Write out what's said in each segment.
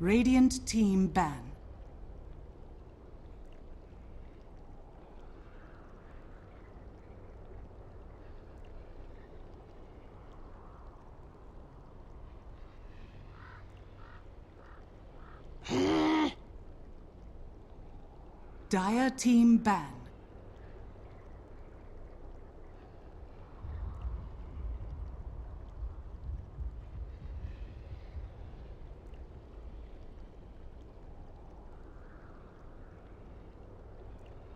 Radiant team ban. Dire team ban.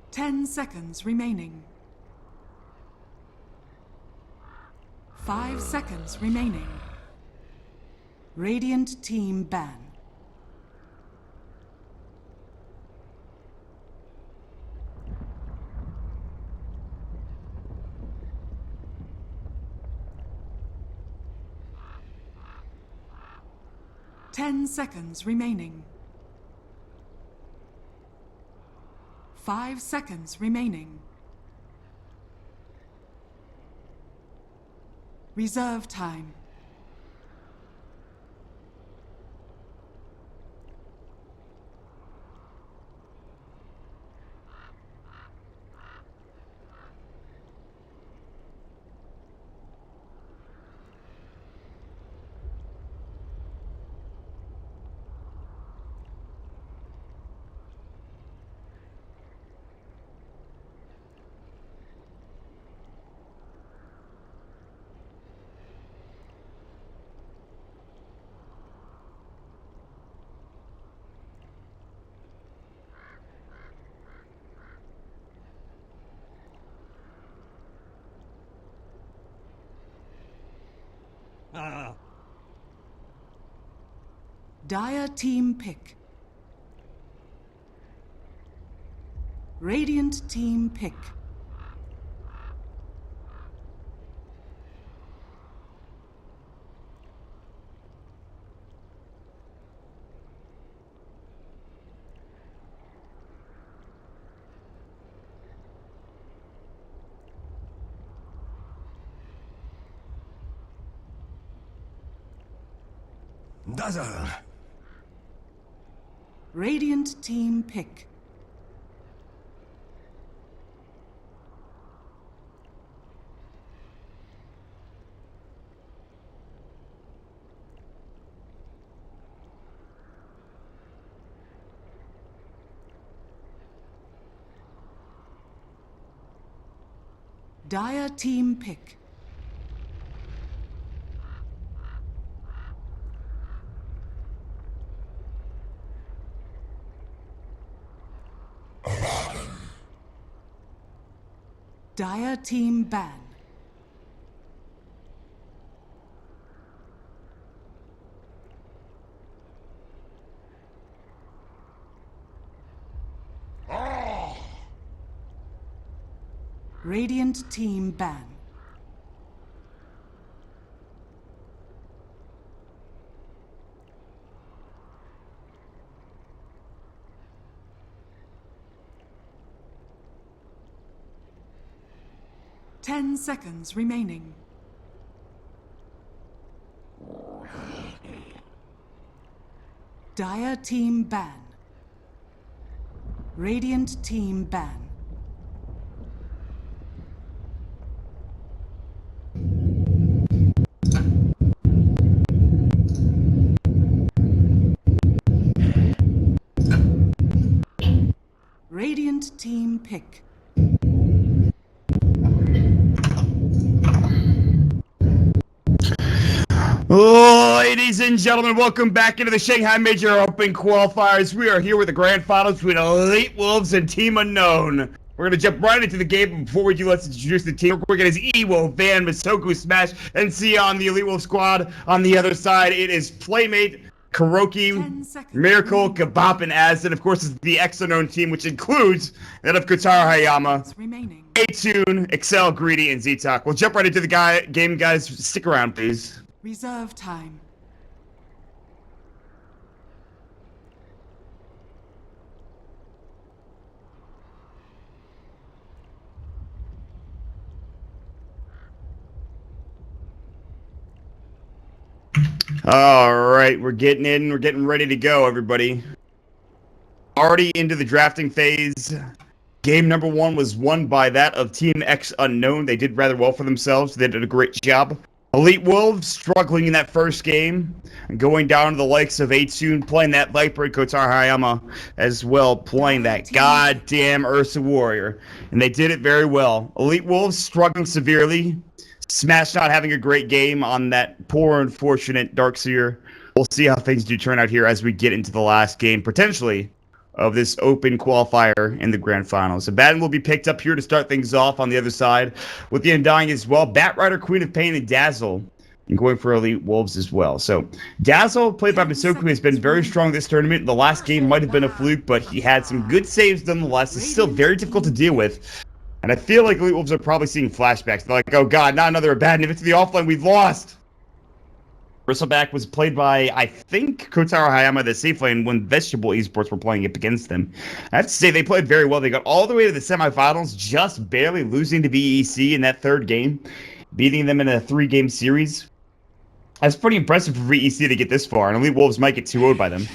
Ten seconds remaining. 5 seconds remaining. Radiant team ban. Ten seconds remaining. 5 seconds remaining. Reserve time. Dire team pick. Radiant team pick. Dazzle. Radiant team pick. Dire team pick. Dire team ban. Radiant team ban. Ten seconds remaining. Dire team ban. Radiant team ban. Radiant team pick. Ladies and gentlemen, welcome back into the Shanghai Major Open Qualifiers. We are here with the grand finals between EWolves and Team Unknown. We're going to jump right into the game, but before we do, let's introduce the team. We're going to get EWolf, Van, Masoku, Smash, and Sia on the EWolf squad. On the other side, it is Playmate, Kuroki, Miracle, Kabop, and Az. And of course, it's the X-Unknown team, which includes that of Kotaro Hayama, A-Tune, Excel, Greedy, and Z-Talk. We'll jump right into the game, guys. Stick around, please. Reserve time. All right, we're getting in. We're getting ready to go, everybody. Already into the drafting phase. Game number 1 was won by that of Team X Unknown. They did rather well for themselves. They did a great job. EWolves struggling in that first game, and going down to the likes of Atsun, playing that Viper, Kotar Hayama as well, playing that goddamn Ursa Warrior. And they did it very well. EWolves struggling severely. Smash not having a great game on that poor, unfortunate Darkseer. We'll see how things do turn out here as we get into the last game, potentially, of this open qualifier in the grand finals. Abaddon will be picked up here to start things off on the other side with the Undying as well. Batrider, Queen of Pain, and Dazzle, and going for EWolves as well. So Dazzle, played by Masoku, has been very strong this tournament. The last game might have been a fluke, but he had some good saves nonetheless. It's still very difficult to deal with. And I feel like EWolves are probably seeing flashbacks. They're like, oh god, not another Abaddon. If it's the offline, we've lost. Bristleback was played by, I think, Kotaro Hayama, the safe lane, when Vegetable Esports were playing up against them. I have to say, they played very well. They got all the way to the semifinals, just barely losing to VEC in that third game, beating them in a 3-game series. That's pretty impressive for VEC to get this far, and EWolves might get 2-0'd by them.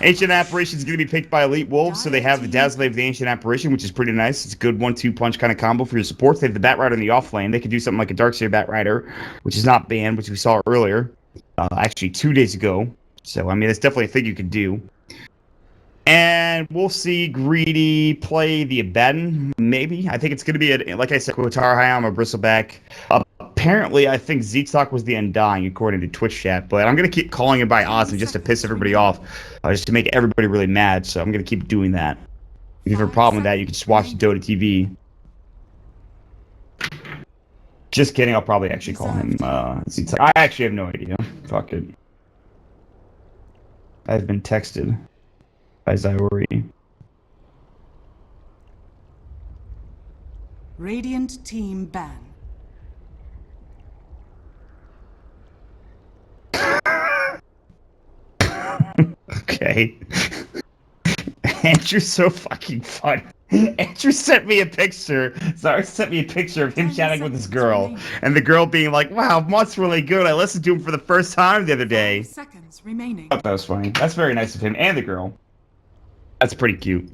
Ancient Apparition is going to be picked by EWolves, so they have the Dazzle of the Ancient Apparition, which is pretty nice. It's a good 1-2 punch kind of combo for your supports. They have the Batrider in the off lane. They could do something like a Darkseer Batrider, which is not banned, which we saw earlier. Actually 2 days ago. So, I mean, that's definitely a thing you could do. And we'll see Greedy play the Abaddon, maybe. I think it's going to be, like I said, Kotaro Hayama, Bristleback. Apparently, I think Zeetalk was the Undying, according to Twitch chat. But I'm going to keep calling him by Austin just to piss everybody off. Just to make everybody really mad. So I'm going to keep doing that. If you have a problem with that, you can just watch the Dota TV. Just kidding, I'll probably actually call him, I actually have no idea. Fuck it. I've been texted by Zyori. Radiant team ban. Okay. Andrew's so fucking funny. Andrew sent me a picture. Sorry, sent me a picture of him chatting with this girl, and the girl being like, "Wow, Mutt's really good. I listened to him for the first time the other day." 5 seconds remaining. I thought that was funny. That's very nice of him and the girl. That's pretty cute.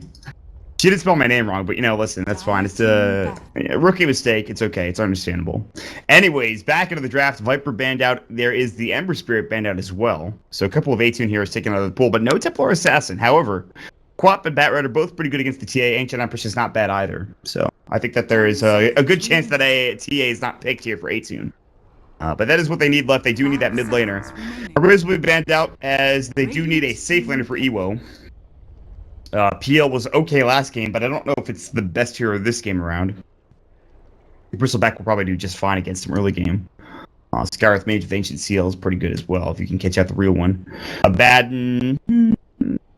She did spell my name wrong, but you know, listen, that's fine. It's a rookie mistake. It's okay. It's understandable. Anyways, back into the draft. Viper banned out. There is the Ember Spirit banned out as well. So a couple of Atune heroes taken out of the pool, but no Templar Assassin. However, Quap and Batrider are both pretty good against the TA. Ancient Apparition is not bad either. So I think that there is a good chance that a TA is not picked here for Atune. But that is what they need left. They do need that mid laner. Riz will be banned out as they do need a safe laner for EWO. PL was okay last game, but I don't know if it's the best hero this game around. Bristleback will probably do just fine against him early game. Scarith Mage with Ancient Seal is pretty good as well, if you can catch out the real one. Abaddon,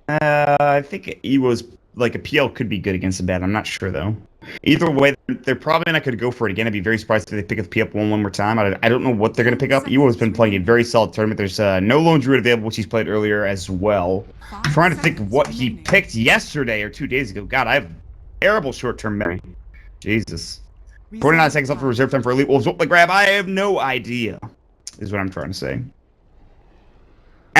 I think EWO's, like, a PL could be good against Abaddon. I'm not sure, though. Either way, they're probably not going to go for it again. I'd be very surprised if they pick up the PL one more time. I don't know what they're going to pick up. EWO has been playing a very solid tournament. There's no Lone Druid available, which he's played earlier as well. I'm trying to think of what he picked yesterday or 2 days ago. God, I have terrible short-term memory. Jesus. 49 seconds left for reserve time for EWolves. What the grab? I have no idea, is what I'm trying to say.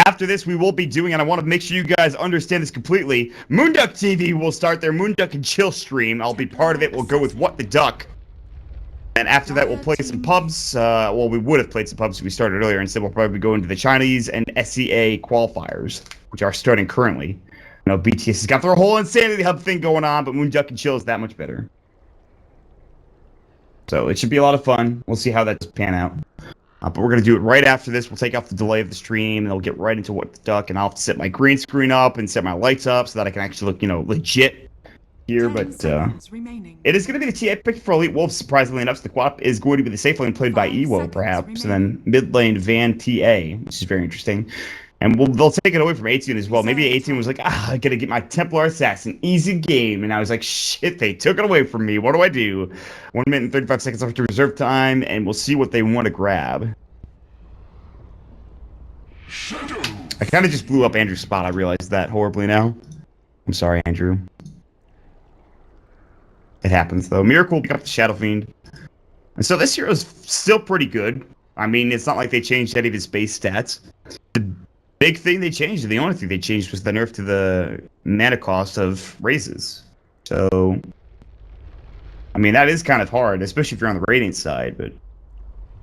After this, we will be doing, and I want to make sure you guys understand this completely, Moonduck TV will start their Moonduck and Chill stream. I'll be part of it. We'll go with What the Duck. And after that, we'll play some pubs. Well, we would have played some pubs if we started earlier. Instead, we'll probably go into the Chinese and SCA qualifiers, which are starting currently. You know, BTS has got their whole Insanity Hub thing going on, but Moonduck and Chill is that much better. So it should be a lot of fun. We'll see how that's pan out. But we're going to do it right after this. We'll take off the delay of the stream, and we'll get right into What the Duck, and I'll have to set my green screen up and set my lights up so that I can actually look, you know, legit here. But it is going to be the TA pick for EWolves, surprisingly enough. So the Quap is going to be the safe lane played by EWO, perhaps, and then mid lane Van TA, which is very interesting. And they'll take it away from 18 as well. Maybe 18 was like, I gotta get my Templar Assassin. Easy game. And I was like, shit, they took it away from me. What do I do? 1 minute and 35 seconds left to reserve time, and we'll see what they want to grab. I kind of just blew up Andrew's spot. I realized that horribly now. I'm sorry, Andrew. It happens, though. Miracle will pick up the Shadow Fiend. And so this hero is still pretty good. I mean, it's not like they changed any of his base stats. The Big thing they changed, the only thing they changed was the nerf to the mana cost of raises. So, I mean, that is kind of hard, especially if you're on the Radiant side, but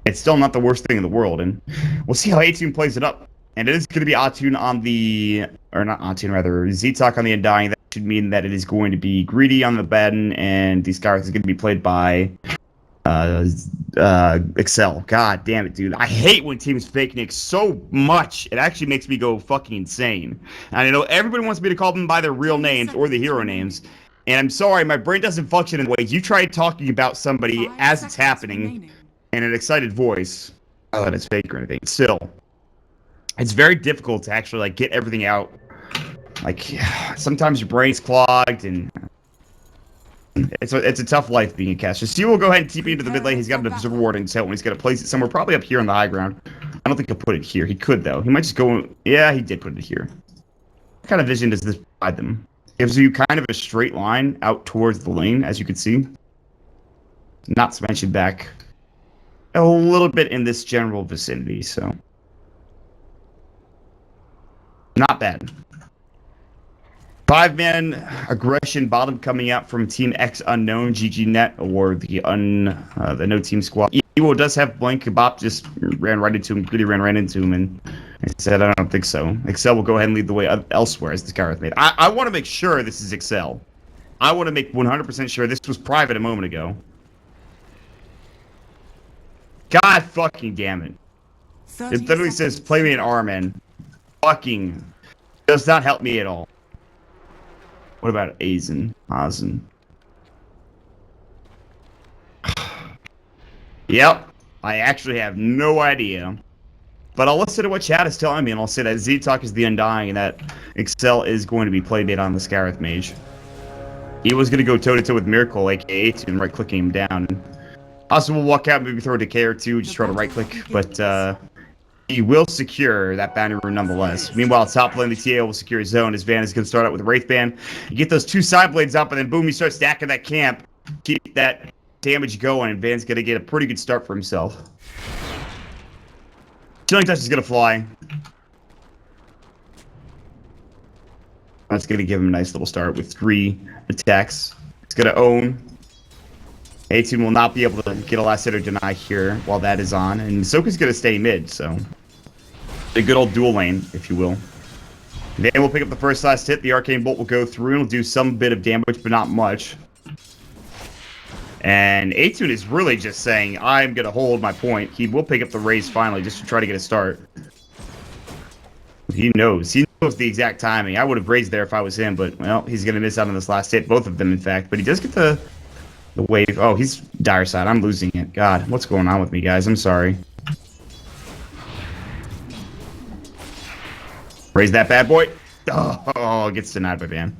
it's still not the worst thing in the world, and we'll see how Atune plays it up. And it is going to be Atune on the, or not Atune, rather, Z-Talk on the Undying. That should mean that it is going to be Greedy on the Baden, and the Skyrath is going to be played by Excel. God damn it, dude. I hate when teams fake nick so much. It actually makes me go fucking insane. And I know everybody wants me to call them by their real names or the hero names. And I'm sorry, my brain doesn't function in ways. You try talking about somebody as it's happening in an excited voice. Not that it's fake or anything. Still, it's very difficult to actually like get everything out. Like sometimes your brain's clogged, and it's a tough life being a caster. Steve will go ahead and TP into the mid lane. He's got an observer ward in tilt, and he's going to place it somewhere, probably up here on the high ground. I don't think he'll put it here. He could though. He might just go. Yeah, he did put it here. What kind of vision does this provide them? Gives you kind of a straight line out towards the lane, as you can see. Not to mention back a little bit in this general vicinity, so not bad. 5-man aggression bottom coming out from Team X Unknown, GGnet, or the no team squad. EWolves does have Blink. Bop just ran right into him. Goody ran right into him, and I said, I don't think so. Excel will go ahead and lead the way elsewhere, as the Skyrath made. I want to make sure this is Excel. I want to make 100% sure this was private a moment ago. God fucking damn it. It literally says, play me an R, man. Fucking does not help me at all. What about Azen? Yep. I actually have no idea. But I'll listen to what chat is telling me, and I'll say that Z-Talk is the Undying, and that Excel is going to be playmate on the Skyrath Mage. He was going to go toe-to-toe with Miracle, aka and right-clicking him down. Also, we'll walk out, maybe throw a Decay or two, just try to right-click, but he will secure that boundary rune nonetheless. Meanwhile, top lane, the TA will secure his zone. His Van is going to start out with Wraithband. You get those two side blades up, and then boom, you start stacking that camp. Keep that damage going, and Van's going to get a pretty good start for himself. Chilling Touch is going to fly. That's going to give him a nice little start with 3 attacks. He's going to own. Atune will not be able to get a last hit or deny here while that is on. And Soka's going to stay mid, so a good old dual lane, if you will. Then we'll pick up the first last hit. The Arcane Bolt will go through and will do some bit of damage, but not much. And Atune is really just saying, I'm going to hold my point. He will pick up the raise finally, just to try to get a start. He knows the exact timing. I would have raised there if I was him, but, well, he's going to miss out on this last hit. Both of them, in fact. But he does get the wave. Oh, he's dire side. I'm losing it. God, what's going on with me, guys? I'm sorry. Raise that bad boy. Oh, gets denied by Van.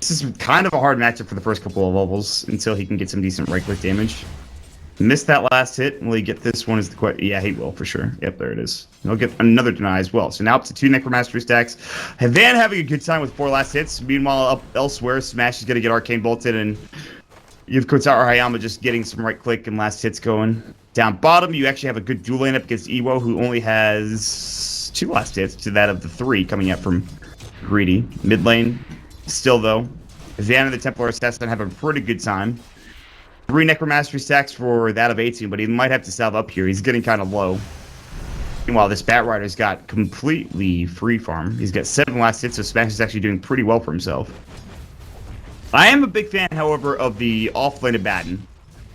This is kind of a hard matchup for the first couple of levels until he can get some decent right-click damage. Missed that last hit. Will he get this one? Is the question. Yeah, he will for sure. Yep, there it is. He'll get another deny as well. So now up to 2 Necromastery stacks. Van having a good time with 4 last hits. Meanwhile, up elsewhere, Smash is going to get Arcane Bolted, and you have Kotaro Hayama just getting some right-click and last hits going. Down bottom, you actually have a good dual lane up against Ewo, who only has 2 last hits to that of the 3 coming up from Greedy. Mid lane, still though, Van and the Templar Assassin have a pretty good time. 3 Necromastery stacks for that of 18, but he might have to salve up here. He's getting kind of low. Meanwhile, this Bat Rider's got completely free farm. He's got 7 last hits, so Smash is actually doing pretty well for himself. I am a big fan, however, of the off-lane of Batten.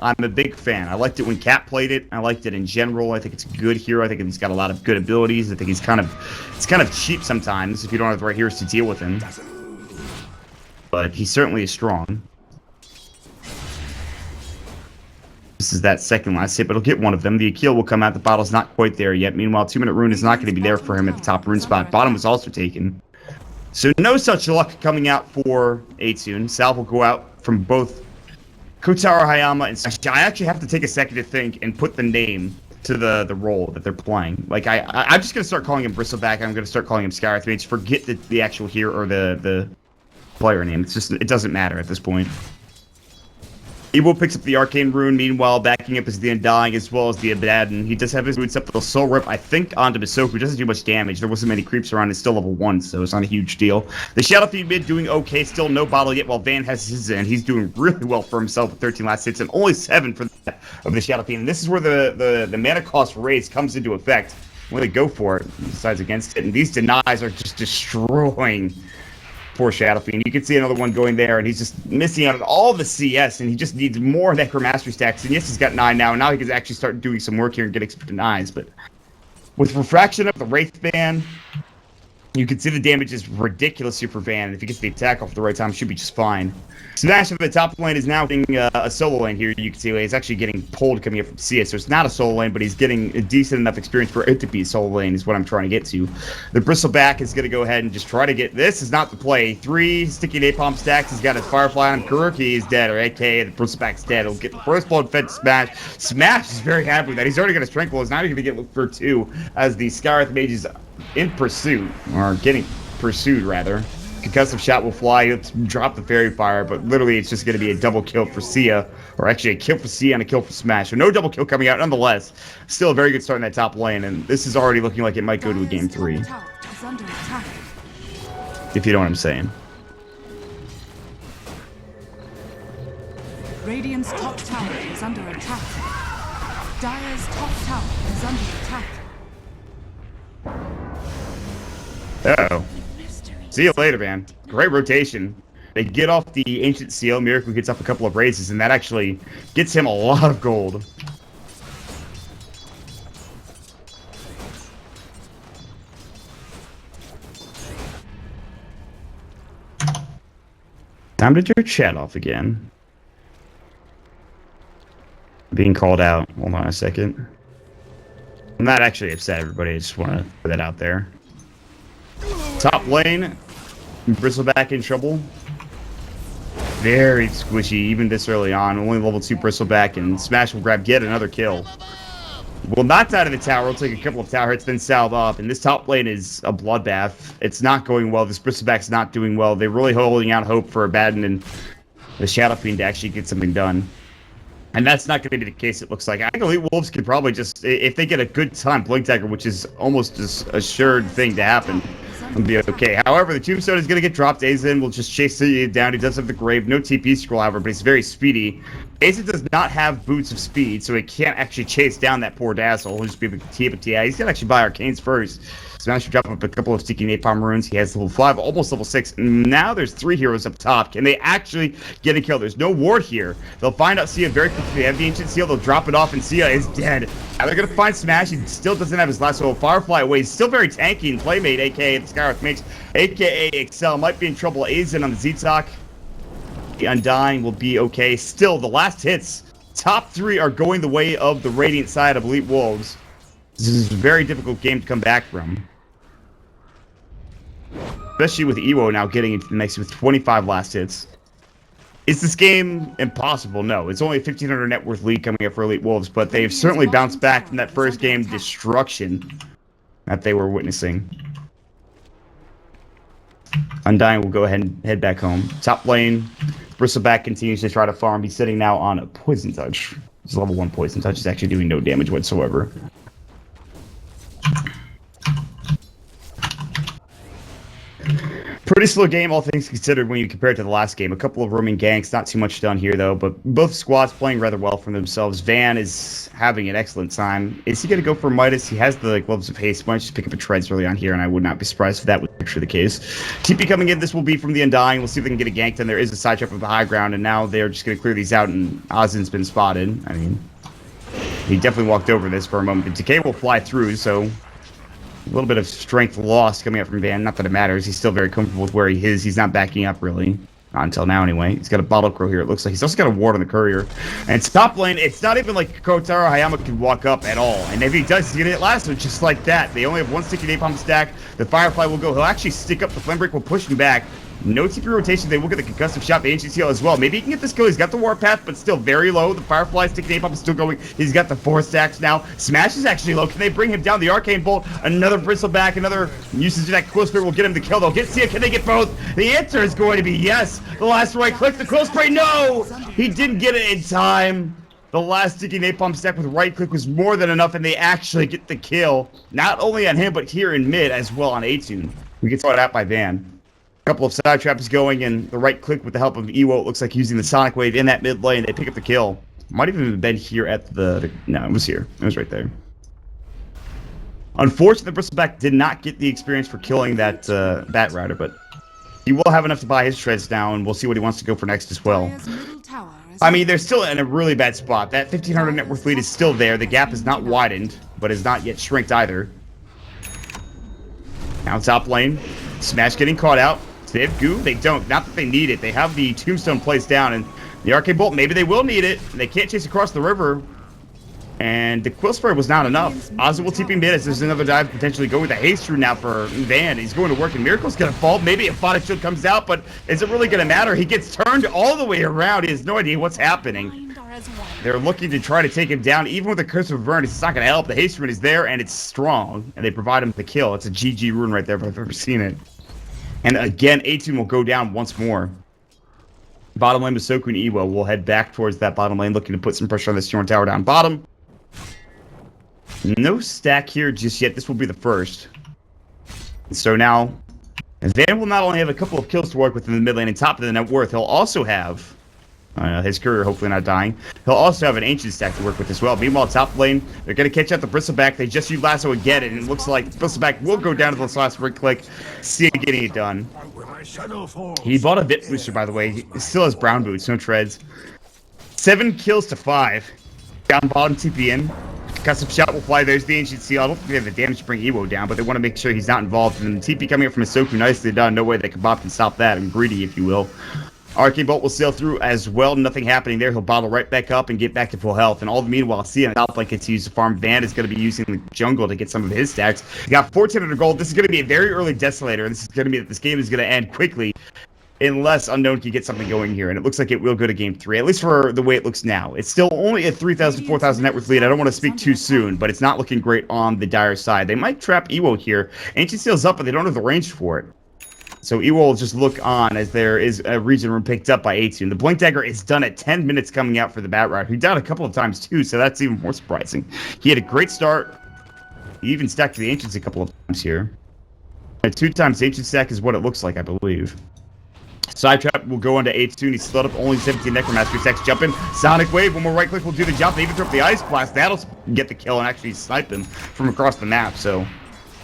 I'm a big fan. I liked it when Cat played it. I liked it in general. I think it's a good hero. I think he's got a lot of good abilities. I think it's kind of cheap sometimes if you don't have the right heroes to deal with him. But he certainly is strong. This is that second last hit, but he'll get one of them. The Akil will come out. The bottle's not quite there yet. Meanwhile, 2-minute rune is not going to be there for him at the top rune spot. Bottom was also taken. So no such luck coming out for Atune. Salve will go out from both Kotaro Hayama and Smash. I actually have to take a second to think and put the name to the role that they're playing. Like I'm just gonna start calling him Bristleback. I'm gonna start calling him Skyrath Mage. Forget the actual hero or the player name. It's just, it doesn't matter at this point. EWolves picks up the Arcane Rune, meanwhile backing up is the Undying as well as the Abaddon. He does have his boots up the Soul Rip, I think, onto Misoku. Doesn't do much damage. There wasn't many creeps around. It's still level 1, so it's not a huge deal. The Shadow Fiend mid doing okay. Still no bottle yet, while Van has his in. He's doing really well for himself with 13 last hits and only 7 for that of the Shadow Fiend. And this is where the mana cost raise comes into effect. When they go for it, he decides against it. And these denies are just destroying poor Shadow Fiend. You can see another one going there, and he's just missing out on all the CS, and he just needs more Necromastery stacks. And yes, he's got 9 now, and now he can actually start doing some work here and getting some denies. But with Refraction of the Wraith Ban, you can see the damage is ridiculous here for Van. If he gets the attack off at the right time, should be just fine. Smash of the top lane is now getting a solo lane here. You can see he's actually getting pulled coming up from CS. So it's not a solo lane, but he's getting a decent enough experience for it to be a solo lane is what I'm trying to get to. The Bristleback is going to go ahead and just try to get... This is not the play. 3 sticky napalm stacks. He's got his Firefly on him. Kuroki is dead, or AKA the Bristleback's dead. He'll get the first blood fed to Smash. Smash is very happy with that. He's already got his Tranquil. He's now going to get looked for 2 as the Skywrath Mage is in pursuit, or getting pursued rather. Concussive shot will fly. He'll drop the Fairy Fire, but literally it's just going to be a double kill for Sia, or actually a kill for Sia and a kill for Smash. So no double kill coming out nonetheless. Still a very good start in that top lane, and this is already looking like it might go to a game 3. If you know what I'm saying. Radiant's top tower is under attack. Dire's top tower is under attack. Uh-oh. See you later, man. Great rotation. They get off the Ancient Seal. Miracle gets up a couple of raises, and that actually gets him a lot of gold. Time to turn chat off again. Being called out. Hold on a second. I'm not actually upset, everybody. I just want to put that out there. Top lane, Bristleback in trouble. Very squishy, even this early on. Only level 2 Bristleback, and Smash will grab yet another kill. Well, knocked out of the tower. Will take a couple of tower hits, then salve up. And this top lane is a bloodbath. It's not going well. This Bristleback's not doing well. They're really holding out hope for Abaddon and the Shadow Fiend to actually get something done. And that's not going to be the case, it looks like. I think EWolves could probably just, if they get a good time Blink Dagger, which is almost an assured thing to happen, it'll be okay. However, the Tombstone is going to get dropped. Aizen will just chase it down. He does have the Grave. No TP scroll, however, but he's very speedy. Aizen does not have boots of speed, so he can't actually chase down that poor Dazzle. He'll just be able to tee up a TI. He's going to actually buy Arcanes first. Smash will drop up a couple of sticky napalm runes. He has level 5, almost level 6. Now there's 3 heroes up top. Can they actually get a kill? There's no ward here. They'll find out Sia very quickly. They have the Ancient Seal. They'll drop it off, and Sia is dead. Now they're going to find Smash. He still doesn't have his last level. Firefly away. He's still very tanky and Playmate, a.k.a. the Skywrath Mage, a.k.a. Excel. Might be in trouble. Aizen on the Z-Talk. The Undying will be okay. Still, the last hits. Top 3 are going the way of the Radiant side of EWolves. This is a very difficult game to come back from. Especially with Ewo now getting into the mix with 25 last hits. Is this game impossible? No. It's only a 1,500 net worth lead coming up for EWolves, but they've certainly bounced back from that first game destruction that they were witnessing. Undying will go ahead and head back home. Top lane, Bristleback continues to try to farm. He's sitting now on a Poison Touch. His level 1 Poison Touch is actually doing no damage whatsoever. Pretty slow game, all things considered, when you compare it to the last game. A couple of roaming ganks, not too much done here, though, but both squads playing rather well for themselves. Van is having an excellent time. Is he going to go for Midas? He has the Gloves of Haste. Might just pick up a Treads early on here, and I would not be surprised if that was actually the case. TP coming in, this will be from the Undying. We'll see if they can get a gank, and there is a side trap of the high ground, and now they're just going to clear these out, and Ozin's been spotted. I mean, he definitely walked over this for a moment. The Decay will fly through, so... a little bit of strength lost coming up from Van. Not that it matters. He's still very comfortable with where he is. He's not backing up, really. Not until now, anyway. He's got a Bottle Crow here, it looks like. He's also got a ward on the Courier. And it's top lane. It's not even like Kotaro Hayama can walk up at all. And if he does, he's going to get last one just like that. They only have 1 sticky napalm stack. The Firefly will go. He'll actually stick up. The Flame Break will push him back. No TP rotation. They will get the concussive shot, the ancient seal as well. Maybe he can get this kill. He's got the warpath, but still very low. The Firefly's ticking ape up is still going. He's got the 4 stacks now. Smash is actually low. Can they bring him down? The Arcane Bolt, another Bristleback, another usage of that Quill Spray will get him the kill. They'll get Sia. Can they get both? The answer is going to be yes. The last right click, the Quill Spray, no! He didn't get it in time. The last sticky napalm stack with right click was more than enough, and they actually get the kill. Not only on him, but here in mid as well on A-Tune. We get caught out by Van. A couple of side traps going, and the right click with the help of EWolves looks like using the Sonic Wave in that mid lane. They pick up the kill. Might even have been here at the no, it was here. It was right there. Unfortunately, the Bristleback did not get the experience for killing that Bat Rider, but he will have enough to buy his shreds now, and we'll see what he wants to go for next as well. I mean, they're still in a really bad spot. That 1,500 net worth lead is still there. The gap is not widened, but is not yet shrinked either. Now top lane. Smash getting caught out. Do they have goo? They don't. Not that they need it. They have the tombstone placed down, and the Arcane Bolt, maybe they will need it. They can't chase across the river. And the Quill Spray was not enough. Ozzy will TP mid as there's another dive potentially go with a haste rune now for Van. He's going to work, and Miracle's going to fall. Maybe a Phonic Shield comes out, but is it really going to matter? He gets turned all the way around. He has no idea what's happening. They're looking to try to take him down. Even with the Curse of Avernus, it's not going to help. The haste rune is there, and it's strong. And they provide him the kill. It's a GG rune right there if I've ever seen it. And again, A-Tune will go down once more. Bottom lane with Soku and Ewo will head back towards that bottom lane, looking to put some pressure on this Storm Tower down bottom. No stack here just yet. This will be the first. So now, Van will not only have a couple of kills to work with in the mid lane and top of the net worth, he'll also have his courier hopefully not dying. He'll also have an ancient stack to work with as well. Meanwhile, top lane, they're going to catch out the Bristleback. They just used Lasso again, and it looks like Bristleback will go down to this last right click. See it getting it done. He bought a Vit booster, by the way. He still has brown boots, no treads. 7 kills to 5. Down bottom, TP in. Custom shot will fly. There's the ancient seal. I don't think they have the damage to bring Ewo down, but they want to make sure he's not involved. And the TP coming up from Hisoku, nicely done. No way that Kabab can stop that. I'm greedy, if you will. Arcane Bolt will sail through as well. Nothing happening there. He'll bottle right back up and get back to full health. And all the meanwhile, Sia on top lane continues to farm. Van is going to be using the jungle to get some of his stacks. He got 1,400 gold. This is going to be a very early Desolator. And this is going to be that this game is going to end quickly. Unless Unknown can get something going here. And it looks like it will go to game 3. At least for the way it looks now. It's still only a 3,000, 4,000 net worth lead. I don't want to speak too soon. But it's not looking great on the Dire side. They might trap Ewo here. Ancient Seal's up, but they don't have the range for it. So EWolves will just look on as there is a region room picked up by A-Tune. The Blink Dagger is done at 10 minutes coming out for the Bat Rider, who died a couple of times too, so that's even more surprising. He had a great start. He even stacked the Ancients a couple of times here. And 2 times Ancient stack is what it looks like, I believe. Side Trap will go into A-Tune. He's slowed up only 17 Necromancer stacks. Jump in. Sonic Wave. One more right click will do the jump. They even throw up the Ice Blast. That'll get the kill and actually snipe him from across the map, so...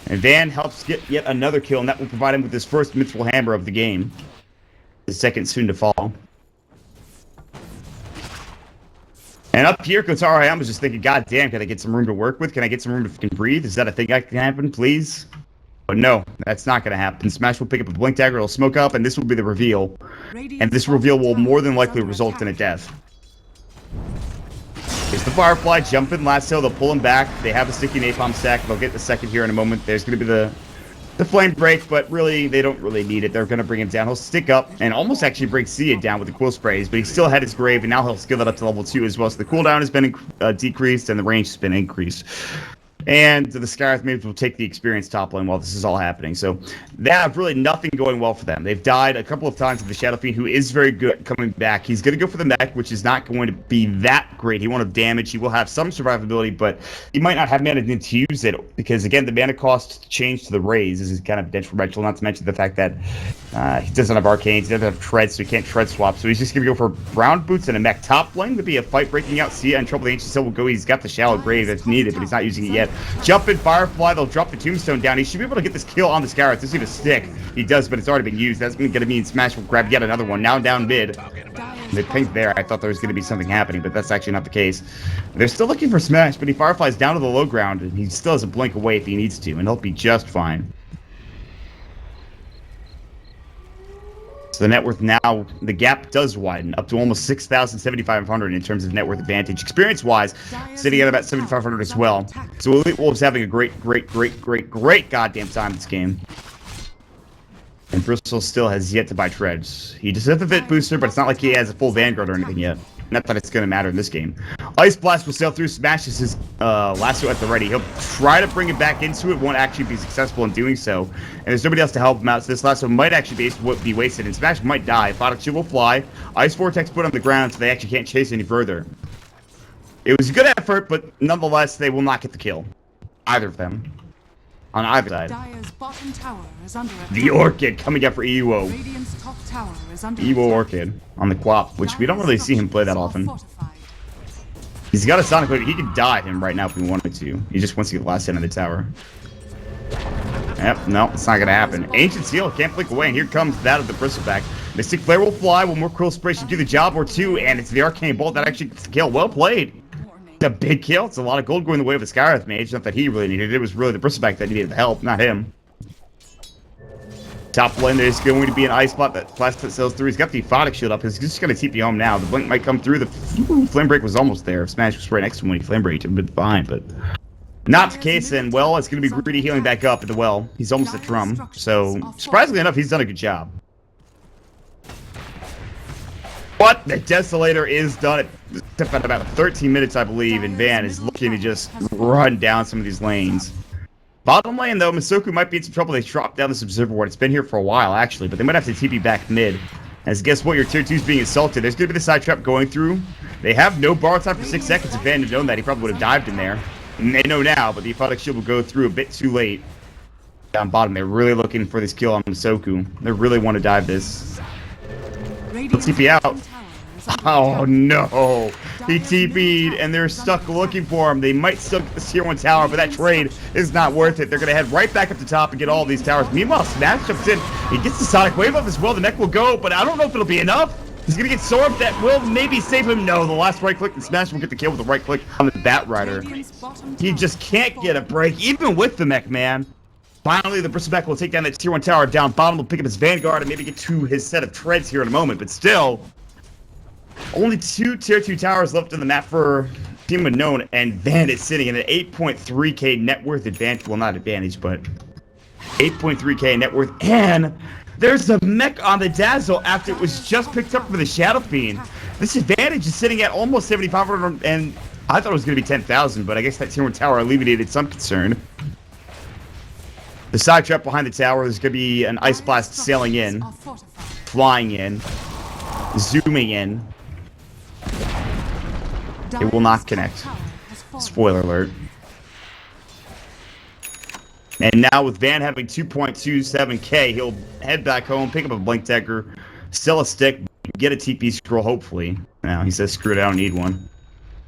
And Van helps get yet another kill, and that will provide him with his first Mythical Hammer of the game. His second soon to fall. And up here, Kotaro Hayama was just thinking, God damn, can I get some room to work with? Can I get some room to fucking breathe? Is that a thing that can happen, please? But no, that's not going to happen. Smash will pick up a Blink Dagger, it'll smoke up, and this will be the reveal. And this reveal will more than likely result in a death. Here's the Firefly, jump in last hill, they'll pull him back. They have a sticky napalm stack, they'll get the second here in a moment. There's going to be the flame break, but really, they don't really need it. They're going to bring him down. He'll stick up and almost actually bring Sia down with the Quill Sprays, but he still had his grave, and now he'll skill that up to level 2 as well. So the cooldown has been decreased, and the range has been increased. And the Skyrath Mage will take the experience top lane while this is all happening. So they have really nothing going well for them. They've died a couple of times with the Shadow Fiend, who is very good coming back. He's going to go for the mech, which is not going to be that great. He won't have damage. He will have some survivability, but he might not have mana to use it because, again, the mana cost change to the raise is kind of detrimental, not to mention the fact that he doesn't have arcanes, he doesn't have treads, so he can't tread swap. So he's just going to go for brown boots and a mech. Top lane would be a fight breaking out. Sia and Trouble the Ancient Still will go. He's got the Shallow Grave that's needed, but he's not using it yet. Jump in Firefly, they'll drop the Tombstone down. He should be able to get this kill on the Skyrath. Doesn't even stick. He does, but it's already been used. That's going to mean Smash will grab yet another one. Now down mid. The pink there, I thought there was going to be something happening, but that's actually not the case. They're still looking for Smash, but he Fireflies down to the low ground, and he still doesn't blink away if he needs to, and he'll be just fine. So the net worth now, the gap does widen up to almost 6,000, 7,500 in terms of net worth advantage. Experience-wise, sitting at about 7,500 as well. So EWolves having a great goddamn time this game. And Bristol still has yet to buy treads. He just has the Vit booster, but it's not like he has a full Vanguard or anything yet. Not that it's going to matter in this game. Ice Blast will sail through, smashes his lasso at the ready. He'll try to bring it back into it, won't actually be successful in doing so. And there's nobody else to help him out, so this lasso might actually be wasted, and Smash might die. Photic Shield will fly. Ice Vortex put on the ground, so they actually can't chase any further. It was a good effort, but nonetheless, they will not get the kill. Either of them. On either side. Dire's bottom tower is under attack. The Orchid coming up for EWO. Radiant's top tower is under EWO attack. Orchid on the Quap, which we don't really see him play that often. Fortified. He's got a Sonic Wave. He could die him right now if we wanted to. He just wants to get the last hit on the tower. Yep, no, it's not gonna happen. Ancient Seal can't blink away, and here comes that of the Bristleback. Mystic Flare will fly, one more Cruel Spray should do the job or two, and it's the Arcane Bolt that actually gets the kill. Well played. It's a big kill. It's a lot of gold going the way of the Skywrath Mage. Not that he really needed it. It was really the Bristleback that needed the help, not him. Top lane, there's going to be an Ice Spot that Plastic sails through. He's got the Photic Shield up. He's just going to TP home now. The Blink might come through. The Flame Break was almost there. If Smash was right next to him when he Flame Breaked, it would have been fine, but not the case. And, well, it's going to be Greedy healing back up at the well. He's almost at Drum. So, surprisingly enough, he's done a good job. But the Desolator is done at about 13 minutes, I believe, and Van is looking to just run down some of these lanes. Bottom lane, though, Misoku might be in some trouble. They dropped down this Observer Ward. It's been here for a while, actually, but they might have to TP back mid. As guess what? Your tier 2 is being assaulted. There's going to be the side trap going through. They have no borrow time for 6 seconds. If Van had known that, he probably would have dived in there. And they know now, but the Photic Shield will go through a bit too late. Down bottom, they're really looking for this kill on Misoku. They really want to dive this. TP out. Oh no! He TP'd and they're stuck looking for him. They might still get the tier 1 tower, but that trade is not worth it. They're going to head right back up the top and get all these towers. Meanwhile, Smash jumps in. He gets the Sonic Wave up as well. The neck will go, but I don't know if it'll be enough. He's going to get Sorb. That will maybe save him. No, the last right click, and Smash will get the kill with the right click on the Bat Rider. He just can't get a break, even with the mech, man. Finally, the Bristleback will take down that tier 1 tower. Down bottom will pick up his Vanguard and maybe get to his set of treads here in a moment, but still... Only 2 tier 2 towers left on the map for Team Unknown, and Van is sitting in an 8.3k net worth advantage. Well, not advantage, but 8.3k net worth. And there's a mech on the Dazzle after it was just picked up for the Shadow Fiend. This advantage is sitting at almost 7,500, and I thought it was going to be 10,000, but I guess that tier 1 tower alleviated some concern. The side trap behind the tower, there's going to be an Ice Blast sailing in, flying in, zooming in. It will not connect. Spoiler alert. And now with Van having 2.27k, he'll head back home, pick up a Blink Decker, sell a stick, get a TP scroll, hopefully. Now, he says, screw it, I don't need one.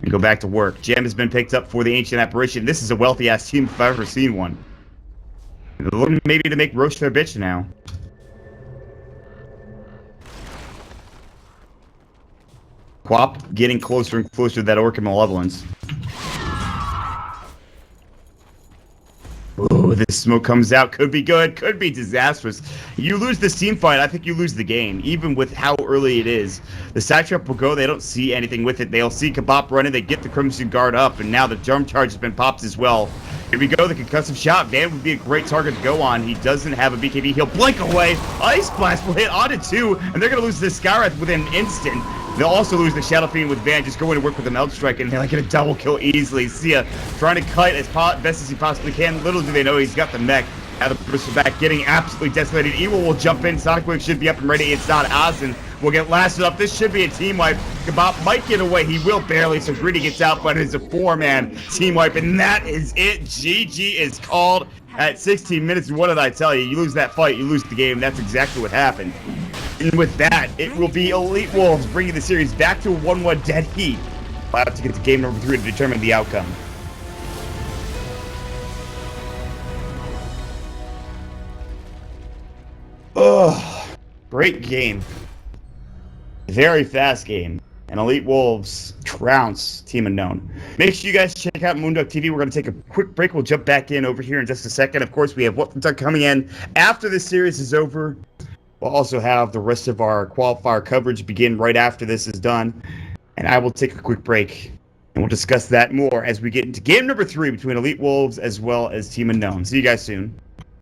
And go back to work. Gem has been picked up for the Ancient Apparition. This is a wealthy-ass team if I've ever seen one. They're looking maybe to make Roche their bitch now. Quap getting closer and closer to that Orchid Malevolence. Ooh, this smoke comes out. Could be good. Could be disastrous. You lose this team fight, I think you lose the game, even with how early it is. The side trap will go. They don't see anything with it. They'll see Kabop running. They get the Crimson Guard up, and now the Germ Charge has been popped as well. Here we go. The concussive shot. Van would be a great target to go on. He doesn't have a BKB. He'll blink away. Ice Blast will hit onto 2, and they're going to lose this Skywrath within an instant. They'll also lose the Shadow Fiend with Van just going to work with the Melt Strike, and they're like, get a double kill easily. Sia trying to kite as best as he possibly can. Little do they know he's got the mech. Now the Bristleback getting absolutely desolated. Evil will jump in. Sonic Wave should be up and ready. It's not. Asin will get lasted up. This should be a team wipe. Kabop might get away. He will barely, so Greedy gets out, but it's a 4-man team wipe, and that is it. GG is called at 16 minutes. And what did I tell you? You lose that fight, you lose the game. That's exactly what happened. And with that, it will be EWolves bringing the series back to a 1-1 dead heat. We'll have to get to game number 3 to determine the outcome. Oh, great game. Very fast game. And EWolves trounce Team Unknown. Make sure you guys check out Moonduck TV. We're going to take a quick break. We'll jump back in over here in just a second. Of course, we have What the Duck coming in after this series is over. We'll also have the rest of our qualifier coverage begin right after this is done. And I will take a quick break. And we'll discuss that more as we get into game number 3 between EWolves as well as Team Unknown. See you guys soon.